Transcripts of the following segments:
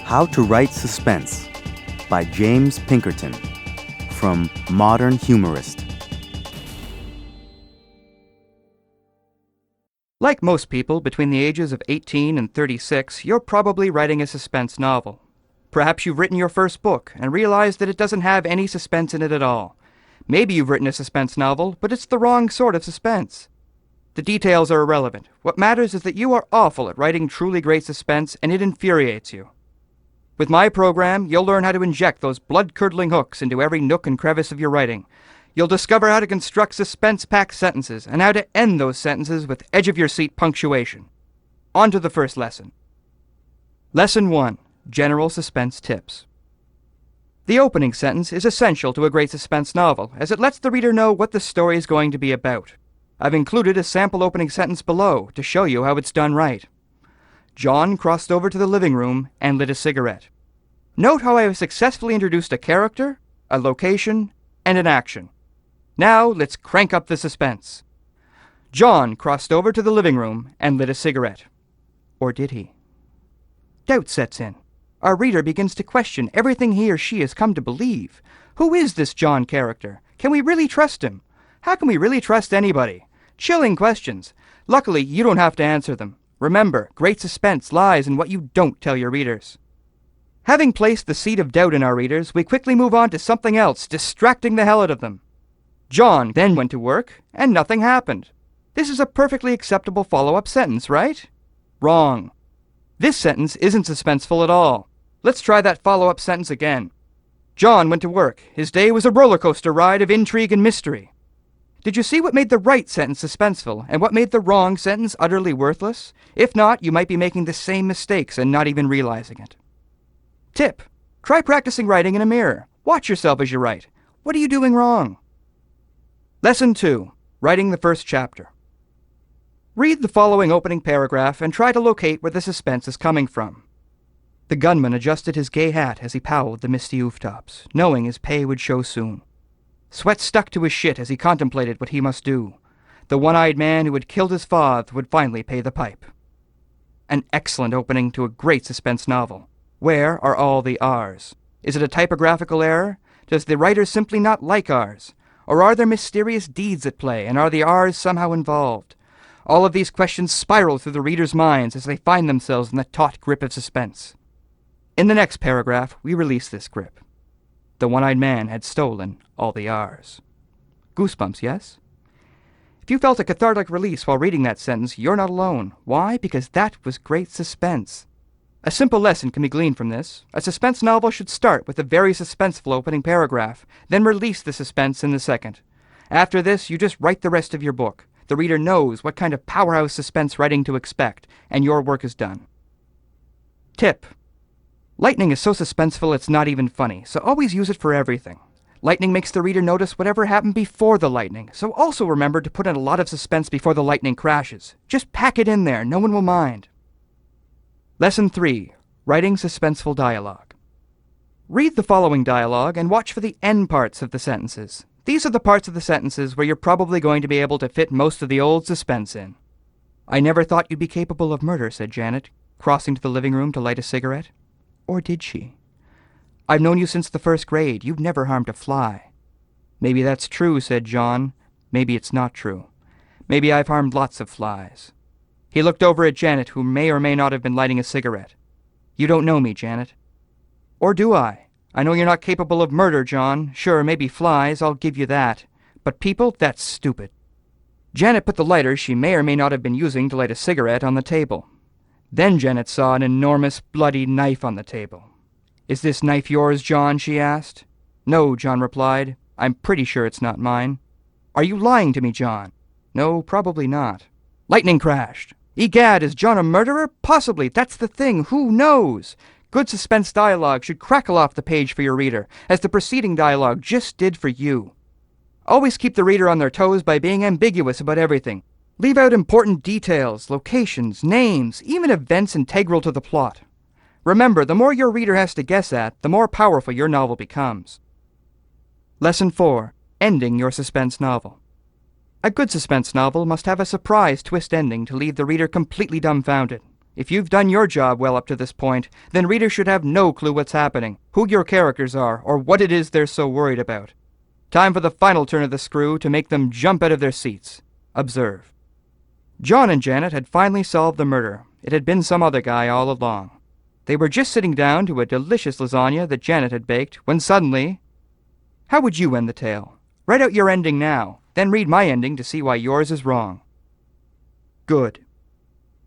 How to Write Suspense by James Pinkerton from Modern Humorist. Like most people between the ages of 18 and 36, you're probably writing a suspense novel. Perhaps you've written your first book and realized that it doesn't have any suspense in it at all. Maybe you've written a suspense novel, but it's the wrong sort of suspense. The details are irrelevant. What matters is that you are awful at writing truly great suspense, and it infuriates you. With my program, you'll learn how to inject those blood-curdling hooks into every nook and crevice of your writing. You'll discover how to construct suspense-packed sentences and how to end those sentences with edge-of-your-seat punctuation. On to the first lesson. Lesson 1. General Suspense Tips. The opening sentence is essential to a great suspense novel, as it lets the reader know what the story is going to be about. I've included a sample opening sentence below to show you how it's done right. John crossed over to the living room and lit a cigarette. Note how I have successfully introduced a character, a location, and an action. Now let's crank up the suspense. John crossed over to the living room and lit a cigarette. Or did he? Doubt sets in. Our reader begins to question everything he or she has come to believe. Who is this John character? Can we really trust him? How can we really trust anybody? Chilling questions. Luckily, you don't have to answer them. Remember, great suspense lies in what you don't tell your readers. Having placed the seed of doubt in our readers, we quickly move on to something else, distracting the hell out of them. John then went to work, and nothing happened. This is a perfectly acceptable follow-up sentence, right? Wrong. This sentence isn't suspenseful at all. Let's try that follow-up sentence again. John went to work. His day was a roller coaster ride of intrigue and mystery. Did you see what made the right sentence suspenseful and what made the wrong sentence utterly worthless? If not, you might be making the same mistakes and not even realizing it. Tip: try practicing writing in a mirror. Watch yourself as you write. What are you doing wrong? Lesson 2. Writing the first chapter. Read the following opening paragraph and try to locate where the suspense is coming from. The gunman adjusted his gay hat as he powelled the misty rooftops, knowing his pay would show soon. Sweat stuck to his shit as he contemplated what he must do. The one-eyed man who had killed his father would finally pay the pipe. An excellent opening to a great suspense novel. Where are all the R's? Is it a typographical error? Does the writer simply not like R's? Or are there mysterious deeds at play, and are the R's somehow involved? All of these questions spiral through the reader's minds as they find themselves in the taut grip of suspense. In the next paragraph, we release this grip. The one-eyed man had stolen all the R's. Goosebumps, yes? If you felt a cathartic release while reading that sentence, you're not alone. Why? Because that was great suspense. A simple lesson can be gleaned from this. A suspense novel should start with a very suspenseful opening paragraph, then release the suspense in the second. After this, you just write the rest of your book. The reader knows what kind of powerhouse suspense writing to expect, and your work is done. Tip: lightning is so suspenseful it's not even funny, so always use it for everything. Lightning makes the reader notice whatever happened before the lightning, so also remember to put in a lot of suspense before the lightning crashes. Just pack it in there, no one will mind. Lesson 3. Writing suspenseful dialogue. Read the following dialogue and watch for the end parts of the sentences. These are the parts of the sentences where you're probably going to be able to fit most of the old suspense in. "I never thought you'd be capable of murder," said Janet, crossing to the living room to light a cigarette. Or did she? "I've known you since the first grade. You've never harmed a fly." "Maybe that's true," said John. "Maybe it's not true. Maybe I've harmed lots of flies." He looked over at Janet, who may or may not have been lighting a cigarette. "You don't know me, Janet." "Or do I? I know you're not capable of murder, John. Sure, maybe flies, I'll give you that. But people, that's stupid." Janet put the lighter she may or may not have been using to light a cigarette on the table. Then Janet saw an enormous, bloody knife on the table. "Is this knife yours, John?" she asked. "No," John replied. "I'm pretty sure it's not mine." "Are you lying to me, John?" "No, probably not." Lightning crashed. Egad, is John a murderer? Possibly. That's the thing. Who knows? Good suspense dialogue should crackle off the page for your reader, as the preceding dialogue just did for you. Always keep the reader on their toes by being ambiguous about everything. Leave out important details, locations, names, even events integral to the plot. Remember, the more your reader has to guess at, the more powerful your novel becomes. Lesson 4. Ending your suspense novel. A good suspense novel must have a surprise twist ending to leave the reader completely dumbfounded. If you've done your job well up to this point, then readers should have no clue what's happening, who your characters are, or what it is they're so worried about. Time for the final turn of the screw to make them jump out of their seats. Observe. John and Janet had finally solved the murder. It had been some other guy all along. They were just sitting down to a delicious lasagna that Janet had baked, when suddenly... How would you end the tale? Write out your ending now, then read my ending to see why yours is wrong. Good.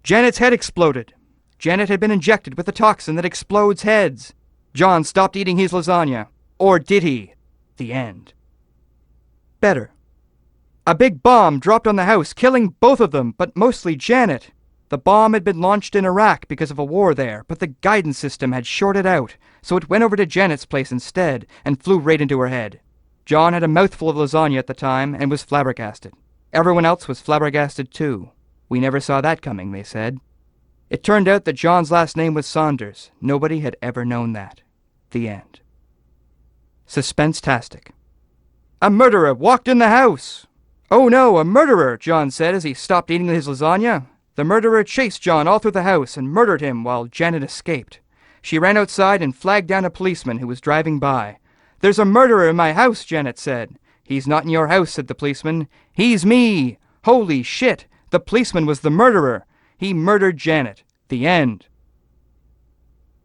Janet's head exploded. Janet had been injected with a toxin that explodes heads. John stopped eating his lasagna. Or did he? The end. Better. A big bomb dropped on the house, killing both of them, but mostly Janet. The bomb had been launched in Iraq because of a war there, but the guidance system had shorted out, so it went over to Janet's place instead and flew right into her head. John had a mouthful of lasagna at the time and was flabbergasted. Everyone else was flabbergasted too. We never saw that coming, they said. It turned out that John's last name was Saunders. Nobody had ever known that. The end. Suspense-tastic. A murderer walked in the house! Oh no, a murderer, John said as he stopped eating his lasagna. The murderer chased John all through the house and murdered him while Janet escaped. She ran outside and flagged down a policeman who was driving by. There's a murderer in my house, Janet said. He's not in your house, said the policeman. He's me! Holy shit! The policeman was the murderer. He murdered Janet. The end.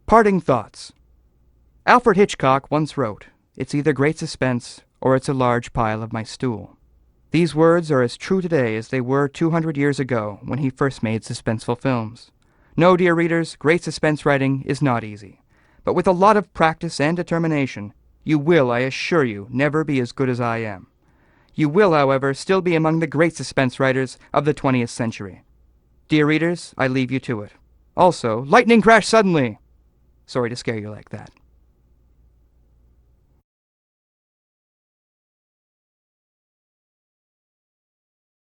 Parting thoughts. Alfred Hitchcock once wrote, "It's either great suspense or it's a large pile of my stool." These words are as true today as they were 200 years ago when he first made suspenseful films. No, dear readers, great suspense writing is not easy. But with a lot of practice and determination, you will, I assure you, never be as good as I am. You will, however, still be among the great suspense writers of the 20th century. Dear readers, I leave you to it. Also, lightning crashed suddenly! Sorry to scare you like that.